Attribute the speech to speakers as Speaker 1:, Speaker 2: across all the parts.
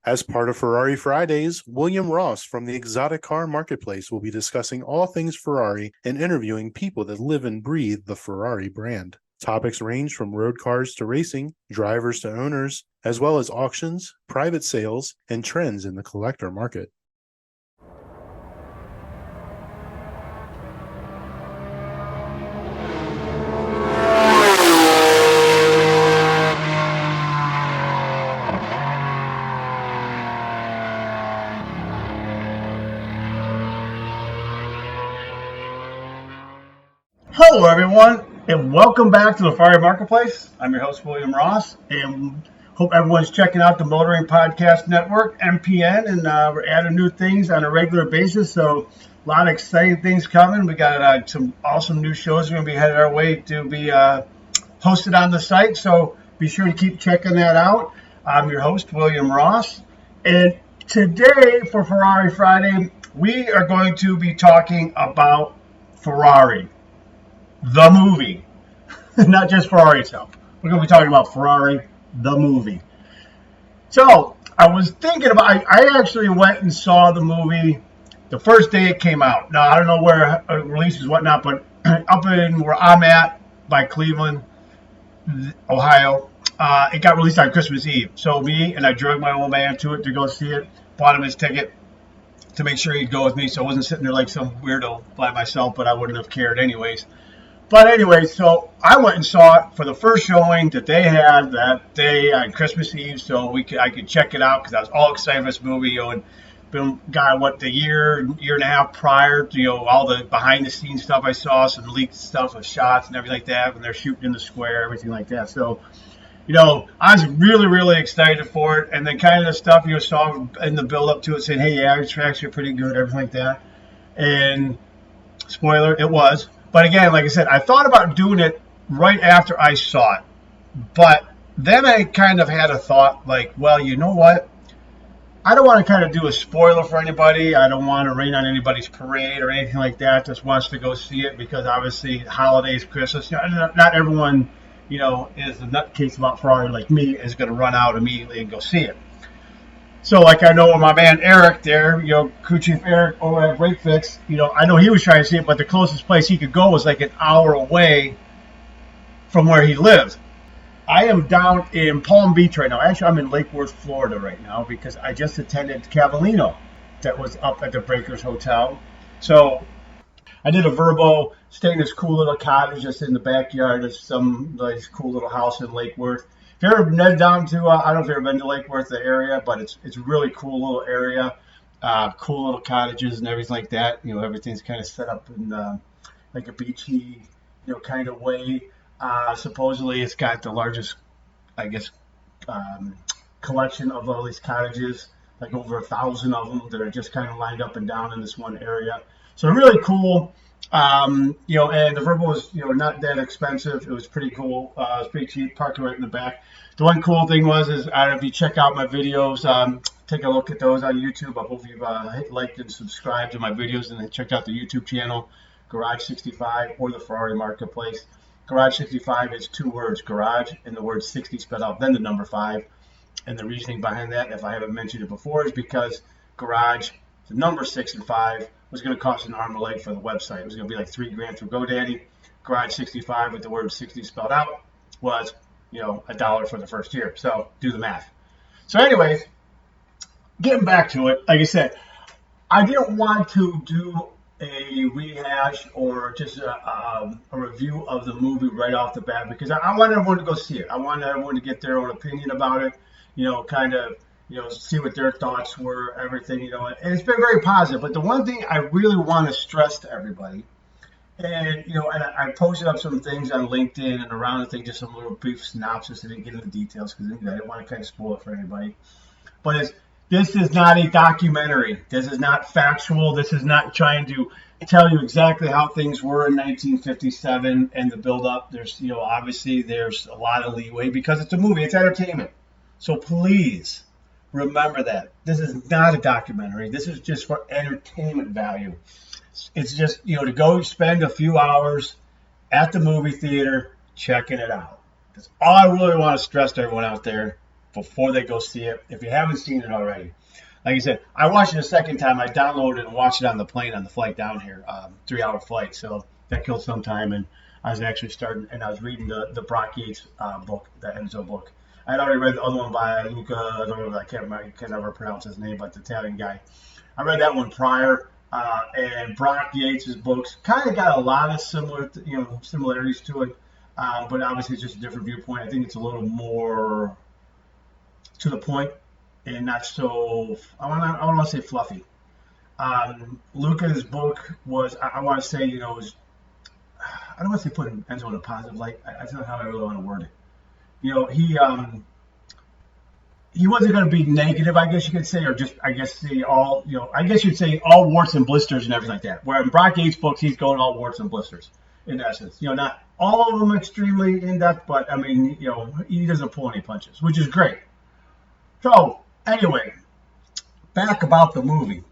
Speaker 1: As part of Ferrari Fridays, William Ross from the Exotic Car Marketplace will be discussing all things Ferrari and interviewing people that live and breathe the Ferrari brand. Topics range from road cars to racing, drivers to owners, as well as auctions, private sales, and trends in the collector market.
Speaker 2: Hello everyone, and welcome back to the Ferrari Marketplace. I'm your host, William Ross, and hope everyone's checking out the Motoring Podcast Network, MPN, and we're adding new things on a regular basis, so a lot of exciting things coming. We got some awesome new shows we're going to be headed our way to be hosted on the site, so be sure to keep checking that out. I'm your host, William Ross, and today for Ferrari Friday, we are going to be talking about Ferrari. The movie, not just Ferrari itself. We're going to be talking about Ferrari, the movie. So I was thinking about, I actually went and saw the movie the first day it came out. Now, I don't know where it releases, whatnot, but up in where I'm at by Cleveland, Ohio, it got released on Christmas Eve. So me and I drug my old man to it to go see it, bought him his ticket to make sure he'd go with me. So I wasn't sitting there like some weirdo by myself, but I wouldn't have cared anyways. But anyway, so I went and saw it for the first showing that they had that day on Christmas Eve, so I could check it out because I was all excited for this movie. And been the year and a half prior to all the behind the scenes stuff I saw, some leaked stuff with shots and everything like that when they're shooting in the square, everything like that. So I was really excited for it, and then kind of the stuff you saw in the build up to it, saying, "Hey, yeah, your tracks are pretty good," everything like that. And spoiler, it was. But again, like I said, I thought about doing it right after I saw it. But then I kind of had a thought like, well, you know what? I don't want to kind of do a spoiler for anybody. I don't want to rain on anybody's parade or anything like that. Just wants to go see it because obviously holidays, Christmas, not everyone, is a nutcase about Ferrari like me is going to run out immediately and go see it. So, like I know my man Eric there, crew chief Eric over at Brake Fix, I know he was trying to see it, but the closest place he could go was like an hour away from where he lived. I am down in Palm Beach right now. Actually, I'm in Lake Worth, Florida right now because I just attended Cavallino that was up at the Breakers Hotel. So, I did a Verbo, stayed in this cool little cottage just in the backyard of some nice cool little house in Lake Worth. If you've ever been down to, I don't know if you've ever been to Lake Worth, the area, but it's a really cool little area, cool little cottages and everything like that. Everything's kind of set up in like a beachy, kind of way. Supposedly, it's got the largest, I guess, collection of all these cottages, like over 1,000 of them that are just kind of lined up and down in this one area. So really cool. And the Verbo was, not that expensive. It was pretty cool. It was pretty cheap, parked right in the back. The one cool thing was, if you check out my videos, take a look at those on YouTube. I hope you've liked and subscribed to my videos and then checked out the YouTube channel, Garage 65 or the Ferrari Marketplace. Garage 65 is two words, garage and the word 60 spelled out, then the number 5. And the reasoning behind that, if I haven't mentioned it before, is because garage, the number 6 and 5, was going to cost an arm and a leg for the website. It was going to be like $3,000 through GoDaddy. Garage 65 with the word 60 spelled out was, $1 for the first year. So do the math. So anyways, getting back to it, like I said, I didn't want to do a rehash or just a review of the movie right off the bat because I wanted everyone to go see it. I wanted everyone to get their own opinion about it, see what their thoughts were, everything, and it's been very positive. But the one thing I really want to stress to everybody, and I posted up some things on LinkedIn and around the thing, just some little brief synopsis. I didn't get into details because I didn't want to kind of spoil it for anybody. But this is not a documentary. This is not factual. This is not trying to tell you exactly how things were in 1957 and the build-up. There's, obviously there's a lot of leeway because it's a movie. It's entertainment. So please remember that. This is not a documentary. This is just for entertainment value. It's just, to go spend a few hours at the movie theater checking it out. That's all I really want to stress to everyone out there. before they go see it. If you haven't seen it already, like I said, I watched it a second time. I downloaded it and watched it on the plane on the flight down here, 3-hour flight. So that killed some time. And I was actually starting, and I was reading the Brock Yates book, the Enzo book. I had already read the other one by Luca. I can't never pronounce his name, but the Italian guy. I read that one prior. And Brock Yates' books kind of got a lot of similarities to it, but obviously it's just a different viewpoint. I think it's a little more to the point and not so, I don't want to say fluffy. Luca's book was, I want to say, was, I don't want to say putting Enzo in a positive light. I don't know how I really want to word it. He wasn't going to be negative, I guess you could say, or just, I guess, say all, I guess you'd say all warts and blisters and everything like that. Where in Brock Yates' books, he's going all warts and blisters, in essence. Not all of them extremely in-depth, but, I mean, he doesn't pull any punches, which is great. So, anyway, back about the movie.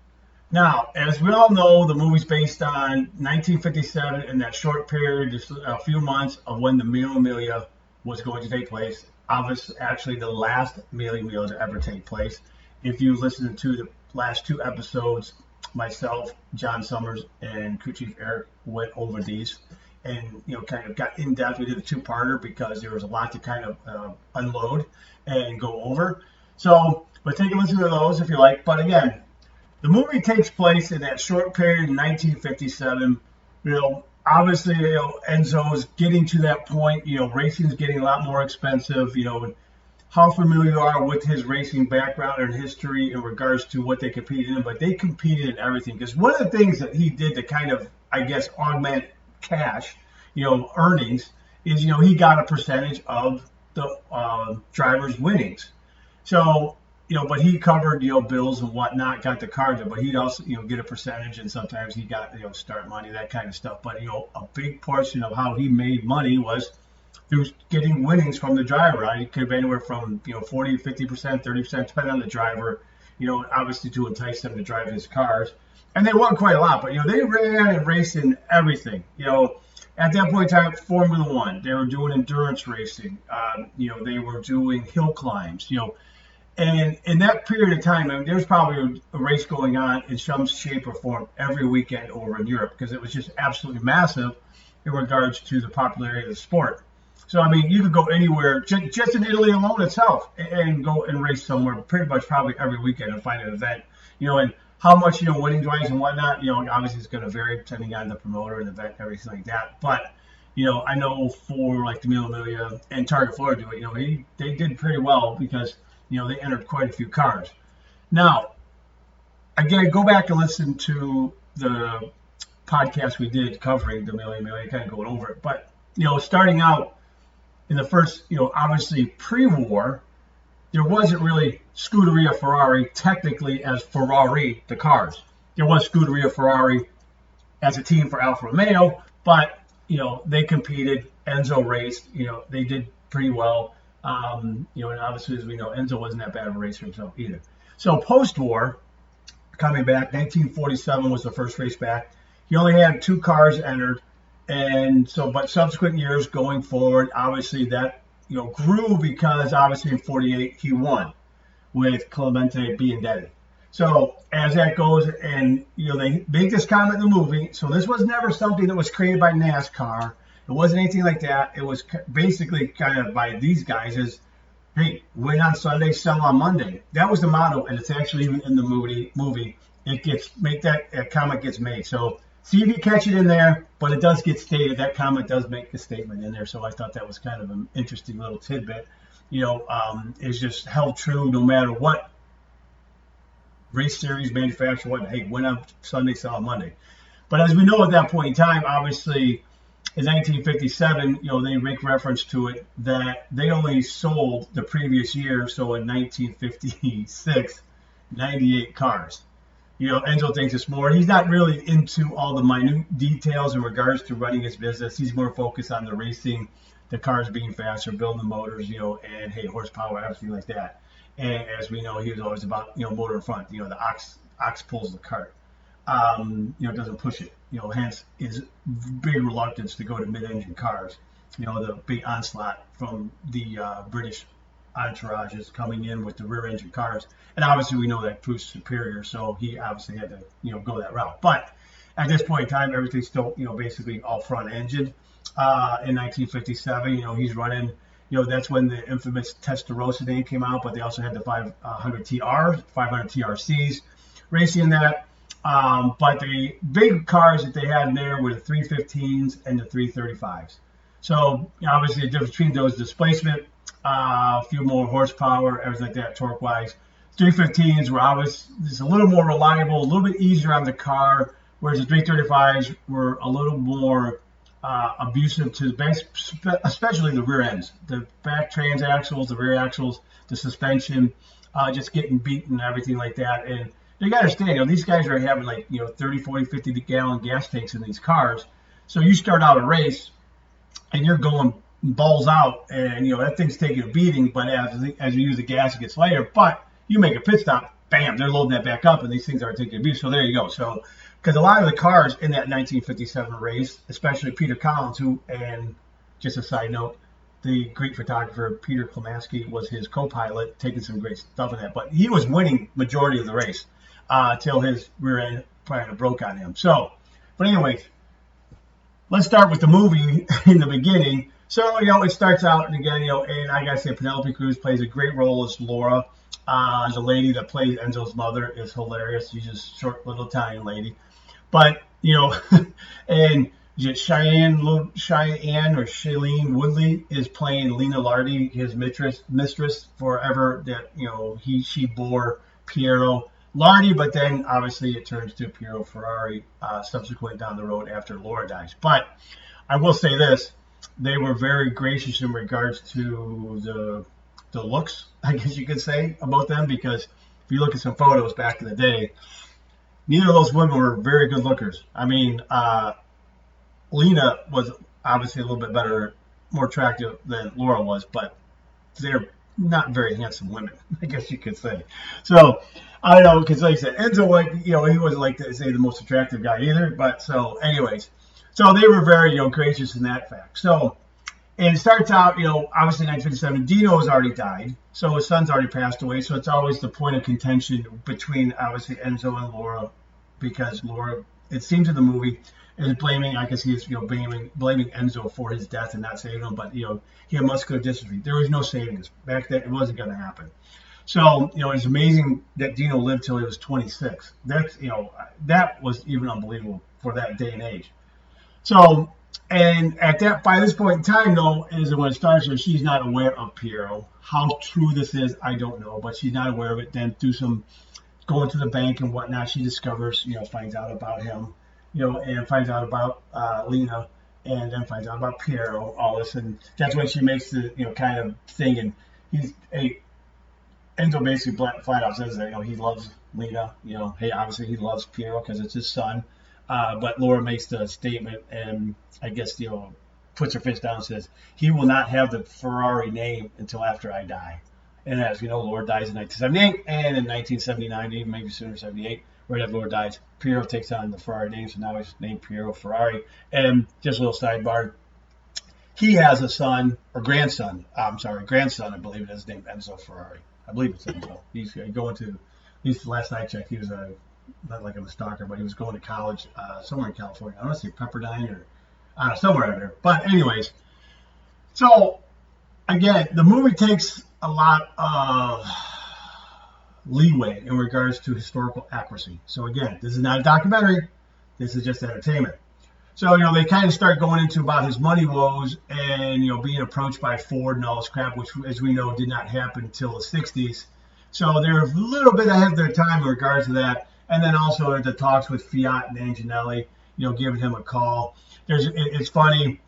Speaker 2: Now, as we all know, the movie's based on 1957 and that short period, just a few months of when the Mille Miglia was going to take place. Obviously, actually, the last Mille Miglia to ever take place. If you listen to the last two episodes, myself, John Summers, and crew chief Eric went over these and, kind of got in depth. We did a two-parter because there was a lot to kind of unload and go over. So, but take a listen to those if you like. But again, the movie takes place in that short period in 1957. Obviously, Enzo's getting to that point. Racing's getting a lot more expensive. How familiar you are with his racing background and history in regards to what they competed in, but they competed in everything. Because one of the things that he did to kind of, I guess, augment cash, earnings, is, he got a percentage of the drivers' winnings. So, but he covered, bills and whatnot, got the cars, but he'd also, get a percentage, and sometimes he got, start money, that kind of stuff. But, a big portion of how he made money was through getting winnings from the driver. It could have been anywhere from, 40, 50%, 30%, depending on the driver, obviously to entice them to drive his cars. And they won quite a lot, but, they ran and raced in everything. At that point in time, Formula One, they were doing endurance racing. They were doing hill climbs, And in that period of time, there's probably a race going on in some shape or form every weekend over in Europe because it was just absolutely massive in regards to the popularity of the sport. So, you could go anywhere, just in Italy alone itself, and go and race somewhere pretty much probably every weekend and find an event. And how much, winnings-wise and whatnot, obviously it's going to vary depending on the promoter and the event, everything like that. But, I know for like the Mille Miglia and Target Florida do it, they did pretty well because they entered quite a few cars. Now, again, go back and listen to the podcast we did covering the Mille Miglia, kind of going over it. But, starting out in the first, obviously pre-war, there wasn't really Scuderia Ferrari technically as Ferrari, the cars. There was Scuderia Ferrari as a team for Alfa Romeo, but, they competed. Enzo raced, they did pretty well. And obviously, as we know, Enzo wasn't that bad of a racer himself either. So post-war, coming back, 1947 was the first race back. He only had 2 cars entered, and so, but subsequent years going forward, obviously that grew because obviously in 48 he won with Clemente Biandetti. So as that goes, and they make this comment in the movie. So this was never something that was created by NASCAR. It wasn't anything like that. It was basically kind of by these guys is, hey, win on Sunday, sell on Monday. That was the motto, and it's actually even in the movie. It gets that comment gets made. So see if you catch it in there, but it does get stated. That comment does make the statement in there. So I thought that was kind of an interesting little tidbit. It's just held true no matter what race series, manufacturer, what. Hey, win on Sunday, sell on Monday. But as we know at that point in time, obviously, in 1957, they make reference to it that they only sold the previous year, so in 1956, 98 cars. Enzo thinks it's more. He's not really into all the minute details in regards to running his business. He's more focused on the racing, the cars being faster, building the motors, and hey, horsepower, everything like that. And as we know, he was always about, motor in front. The ox pulls the cart. Doesn't push it. Hence his big reluctance to go to mid-engine cars. The big onslaught from the British entourages coming in with the rear engine cars. And obviously we know that proved superior, so he obviously had to, go that route. But at this point in time, everything's still, basically all front engine. In 1957, he's running, that's when the infamous Testarossa name came out, but they also had the 500 TR, 500 TRCs racing that. But the big cars that they had in there were the 315s and the 335s. So obviously the difference between those displacement, a few more horsepower, everything like that, torque-wise. 315s were obviously just a little more reliable, a little bit easier on the car, whereas the 335s were a little more abusive to the base, especially the rear ends, the back transaxles, the rear axles, the suspension, just getting beaten and everything like that. And you got to understand, these guys are having 30, 40, 50 gallon gas tanks in these cars. So you start out a race and you're going balls out, and that thing's taking a beating. But as you use the gas, it gets lighter. But you make a pit stop, bam, they're loading that back up, and these things are taking abuse. So there you go. So because a lot of the cars in that 1957 race, especially Peter Collins, and just a side note, the great photographer Peter Klamaski was his co-pilot, taking some great stuff in that. But he was winning majority of the race till his rear end kind of broke on him. So, but anyways, let's start with the movie in the beginning. So, it starts out, and again, and I gotta say, Penelope Cruz plays a great role as Laura. The lady that plays Enzo's mother is hilarious. She's just a short little Italian lady. But, and Cheyenne or Shailene Woodley is playing Lena Lardi, his mistress forever, that, she bore Piero Lardi, but then obviously it turns to Piero Ferrari subsequent down the road after Laura dies. But I will say this, they were very gracious in regards to the looks, I guess you could say, about them, because if you look at some photos back in the day, neither of those women were very good lookers. I mean, Lena was obviously a little bit better, more attractive than Laura was, but they're not very handsome women, I guess you could say. So, I don't know, because like I said, Enzo, he wasn't like to say the most attractive guy either, but so anyways. So they were very, gracious in that fact. So, and it starts out, obviously 1957, Dino has already died, so his son's already passed away, so it's always the point of contention between, obviously, Enzo and Laura, because Laura, it seems in the movie, is blaming, I guess he is, blaming Enzo for his death and not saving him, but, he had muscular dystrophy. There was no savings. Back then, it wasn't going to happen. So, it's amazing that Dino lived till he was 26. That's, that was even unbelievable for that day and age. So, and by this point in time, though, is when it starts, she's not aware of Piero. How true this is, I don't know, but she's not aware of it. Then through some going to the bank and whatnot, she discovers, finds out about him, and finds out about Lena, and then finds out about Piero, all this, and that's when she makes the, kind of thing, and Enzo basically flat out says that, he loves Lena, hey, obviously he loves Piero because it's his son. But Laura makes the statement, and I guess, puts her fist down and says, he will not have the Ferrari name until after I die. And as you know, Laura dies in 1978, and in 1979, even maybe sooner, 78, right after Laura dies, Piero takes on the Ferrari name, so now he's named Piero Ferrari. And just a little sidebar, he has a son, or grandson, I believe it is, named Enzo Ferrari. I believe it's Enzo. He's going to, at least last I checked, he was not like I'm a stalker, but he was going to college somewhere in California. I don't say Pepperdine or somewhere out there. But anyways, so again, the movie takes a lot of leeway in regards to historical accuracy. So again, this is not a documentary. This is just entertainment. So, they kind of start going into about his money woes and, being approached by Ford and all this crap, which, as we know, did not happen until the 60s. So they're a little bit ahead of their time in regards to that. And then also the talks with Fiat and Anginelli, giving him a call. It's funny,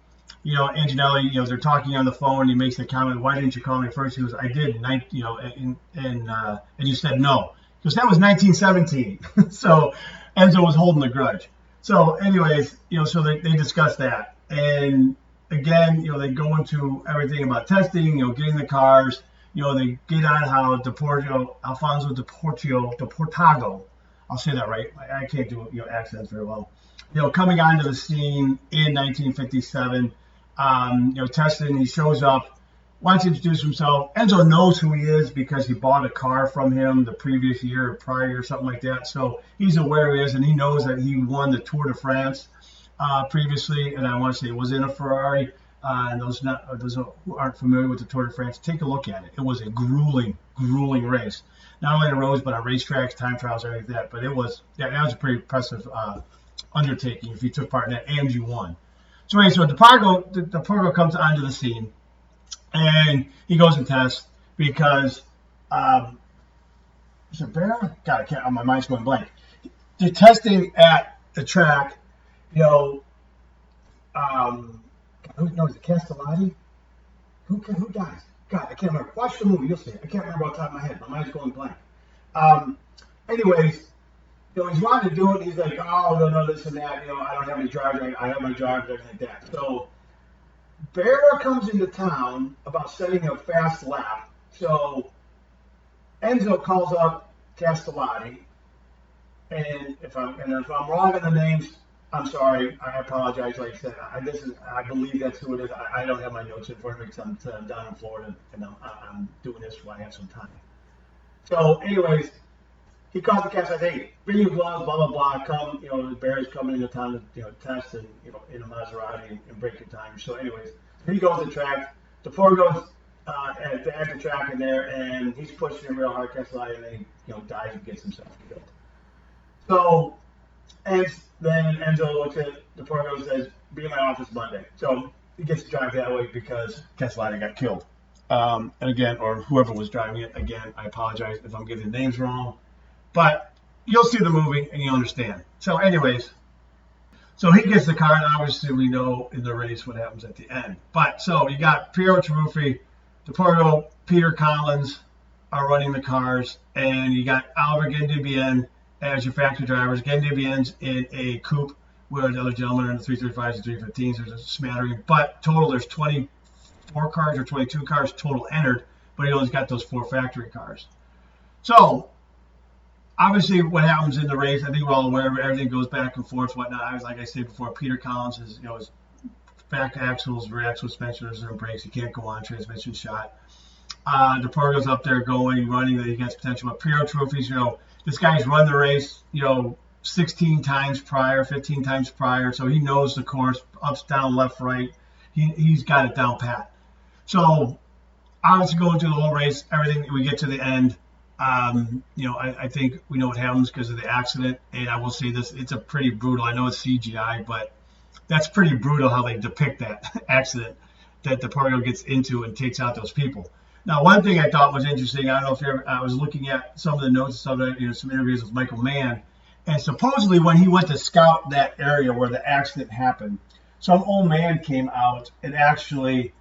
Speaker 2: Anginelli, they're talking on the phone, and he makes the comment, why didn't you call me first? He goes, I did, and you said no. Because that was 1917. So Enzo was holding the grudge. So anyways, so they discuss that. And again, they go into everything about testing, getting the cars, they get on how Alfonso Deportago, I'll say that right. I can't do accents very well. Coming onto the scene in 1957, testing, he shows up, wants to introduce himself. Enzo knows who he is because he bought a car from him the previous year or prior or something like that. So he's aware who he is, and he knows that he won the Tour de France previously. And I want to say it was in a Ferrari. And those who aren't familiar with the Tour de France, take a look at it. It was a grueling race. Not only on roads, but on racetracks, time trials, everything like that. But that was a pretty impressive undertaking if you took part in that and you won. So anyway, so Depargo comes onto the scene, and he goes and tests because is it Bear? God, I can't. My mind's going blank. They're testing at the track. Who knows? Castellati? Who dies? God, I can't remember. Watch the movie, you'll see it. I can't remember off the top of my head. My mind's going blank. Anyways, he's wanting to do it. He's like, oh, no, this and that. I don't have any drivers. I have my drivers, everything like that. So Barra comes into town about setting a fast lap. So Enzo calls up Castellati, and if I'm wrong in the names, I'm sorry. I apologize. Like I said, I believe that's who it is. I don't have my notes in front of me because I'm down in Florida and I'm doing this while I have some time. So, anyways, he calls the cast. I say, hey, bring your gloves, blah blah blah. Come, the Bears coming into town to test and in a Maserati and break your time. So, anyways, he goes to the track. The Ford goes at the track in there, and he's pushing it real hard, Castellati, and then he dies and gets himself killed. So. And then Enzo looks at Depargo and says, be in my office Monday. So he gets to drive that way because Castellati got killed. And again, or whoever was driving it, again, I apologize if I'm getting the names wrong. But you'll see the movie and you'll understand. So anyways, so he gets the car, and obviously we know in the race what happens at the end. But so you got Piero Taruffi, Depargo, Peter Collins are running the cars, and you got Oliver Gendibien as your factory drivers. Gendibien's in a coupe where the other gentlemen are in the 335s and 315s. There's a smattering, but total there's 24 cars or 22 cars total entered, but he only got those 4 factory cars. So obviously what happens in the race, I think we're all aware of it. Everything goes back and forth, whatnot. Like I said before, Peter Collins is, his back axles, rear axle suspension, and brakes. He can't go on, transmission shot. Depargo's up there going, running, that he gets potential. But Piero Taruffi's, this guy's run the race, 16 times prior, 15 times prior, so he knows the course, ups, down, left, right. He's got it down pat. So obviously going through the whole race, everything, we get to the end. I think we know what happens because of the accident, and I will say this, it's a pretty brutal, I know it's CGI, but that's pretty brutal how they depict that accident that Depargo gets into and takes out those people. Now, one thing I thought was interesting, I don't know if you ever, I was looking at some of the notes, some interviews with Michael Mann, and supposedly when he went to scout that area where the accident happened, some old man came out and actually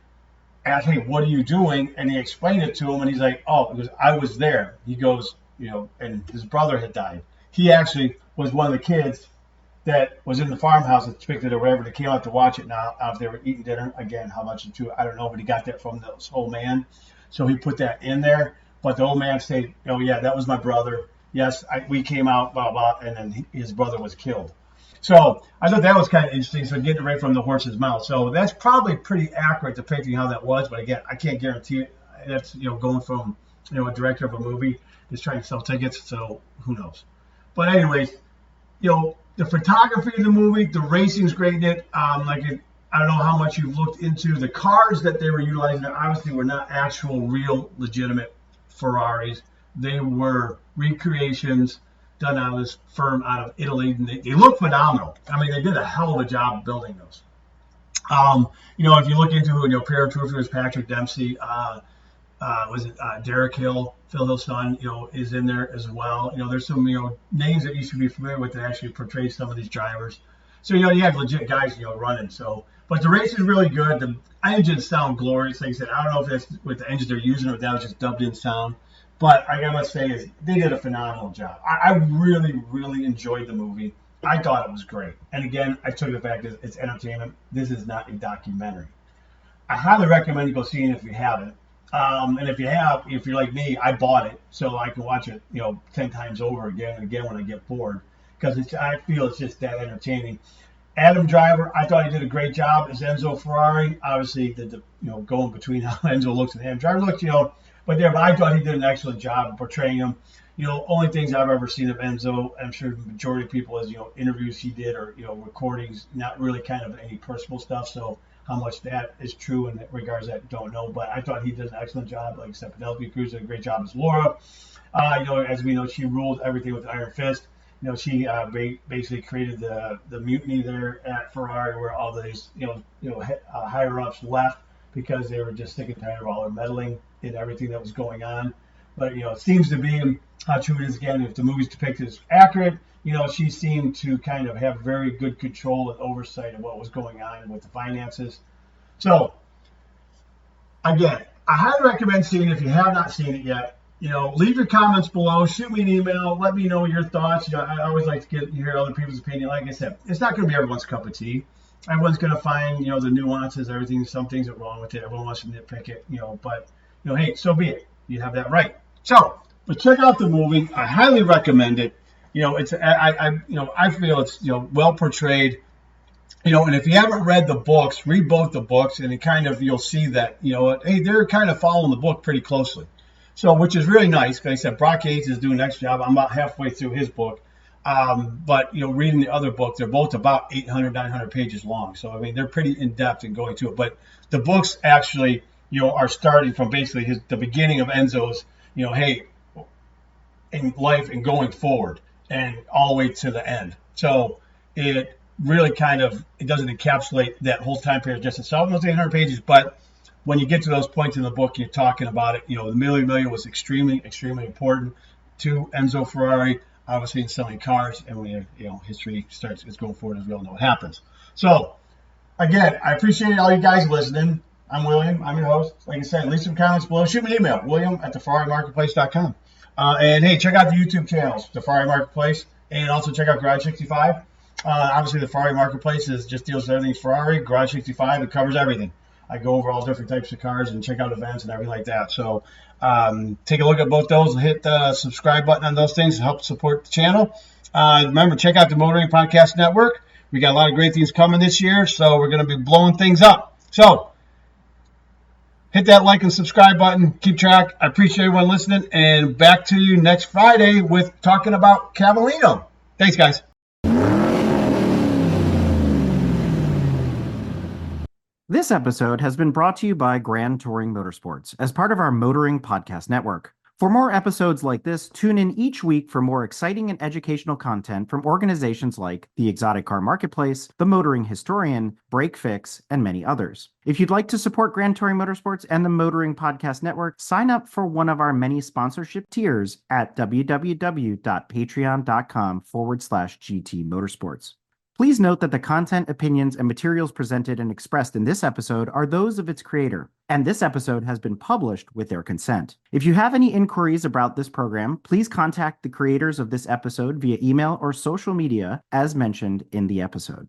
Speaker 2: asked, hey, what are you doing? And he explained it to him, and he's like, oh, because I was there. He goes, and his brother had died. He actually was one of the kids that was in the farmhouse and picked it or whatever. They came out to watch it. Now, if they were eating dinner, again, how much into it, I don't know, but he got that from this old man. So he put that in there. But the old man said, oh, yeah, that was my brother. Yes, we came out, blah, blah, and then his brother was killed. So I thought that was kind of interesting. So getting it right from the horse's mouth. So that's probably pretty accurate depicting how that was. But again, I can't guarantee it. That's, going from, a director of a movie just trying to sell tickets. So who knows? But anyways, the photography of the movie, the racing's great in it. I don't know how much you've looked into the cars that they were utilizing. Obviously, were not actual, real, legitimate Ferraris. They were recreations done out of this firm out of Italy, and they look phenomenal. I mean, they did a hell of a job building those. If you look into who, Piero Taruffi was Patrick Dempsey, Derek Hill, Phil Hill's son, is in there as well. There's some, names that you should be familiar with that actually portray some of these drivers. So, you have legit guys, running. So, but the race is really good. The engines sound glorious. Like I said, I don't know if that's with the engines they're using or if that was just dubbed in sound. But I must say is they did a phenomenal job. I really, really enjoyed the movie. I thought it was great. And again, I took the fact that it's entertainment. This is not a documentary. I highly recommend you go see it if you haven't. And if you have, if you're like me, I bought it so I can watch it, 10 times over again and again when I get bored. Because I feel it's just that entertaining. Adam Driver, I thought he did a great job as Enzo Ferrari. Obviously, going between how Enzo looks and Adam Driver looks, but I thought he did an excellent job of portraying him. Only things I've ever seen of Enzo, I'm sure the majority of people is, interviews he did or, recordings, not really kind of any personal stuff. So how much that is true in regards to that, don't know. But I thought he did an excellent job. Like I said, Penelope Cruz did a great job as Laura. As we know, she ruled everything with an iron fist. She basically created the mutiny there at Ferrari, where all these higher ups left because they were just sick and tired of all their meddling in everything that was going on. But it seems to be how true it is. Again, if the movie's depicted as accurate, she seemed to kind of have very good control and oversight of what was going on with the finances. So again, I highly recommend seeing it if you have not seen it yet. Leave your comments below. Shoot me an email. Let me know your thoughts. I always like to hear other people's opinion. Like I said, it's not going to be everyone's cup of tea. Everyone's going to find, the nuances, everything. Some things are wrong with it. Everyone wants to nitpick it, but, hey, so be it. You have that right. So, but check out the movie. I highly recommend it. I feel it's, well portrayed. And if you haven't read the books, read both the books, and you'll see that, hey, they're kind of following the book pretty closely. So, which is really nice, because I said Brock Yates is doing an excellent job. I'm about halfway through his book. But, reading the other book, they're both about 800, 900 pages long. So, I mean, they're pretty in-depth in going to it. But the books actually, are starting from basically the beginning of Enzo's, hey, in life and going forward and all the way to the end. So, it really it doesn't encapsulate that whole time period just itself, those 800 pages, but when you get to those points in the book, you're talking about it. The Mille Miglia was extremely, extremely important to Enzo Ferrari, obviously in selling cars. And when history is going forward, as we all know what happens. So, again, I appreciate all you guys listening. I'm William. I'm your host. Like I said, leave some comments below. Shoot me an email, william@theferrarimarketplace.com. And hey, check out the YouTube channels, the Ferrari Marketplace, and also check out Garage 65. Obviously, the Ferrari Marketplace just deals with everything Ferrari. Garage 65, it covers everything. I go over all different types of cars and check out events and everything like that. So take a look at both those and hit the subscribe button on those things to help support the channel. Remember, check out the Motoring Podcast Network. We got a lot of great things coming this year, so we're going to be blowing things up. So hit that like and subscribe button. Keep track. I appreciate everyone listening. And back to you next Friday with talking about Cavallino. Thanks, guys.
Speaker 3: This episode has been brought to you by Grand Touring Motorsports as part of our Motoring Podcast Network. For more episodes like this, tune in each week for more exciting and educational content from organizations like the Exotic Car Marketplace, the Motoring Historian, Break Fix, and many others. If you'd like to support Grand Touring Motorsports and the Motoring Podcast Network, sign up for one of our many sponsorship tiers at www.patreon.com/GT Motorsports. Please note that the content, opinions, and materials presented and expressed in this episode are those of its creator, and this episode has been published with their consent. If you have any inquiries about this program, please contact the creators of this episode via email or social media as mentioned in the episode.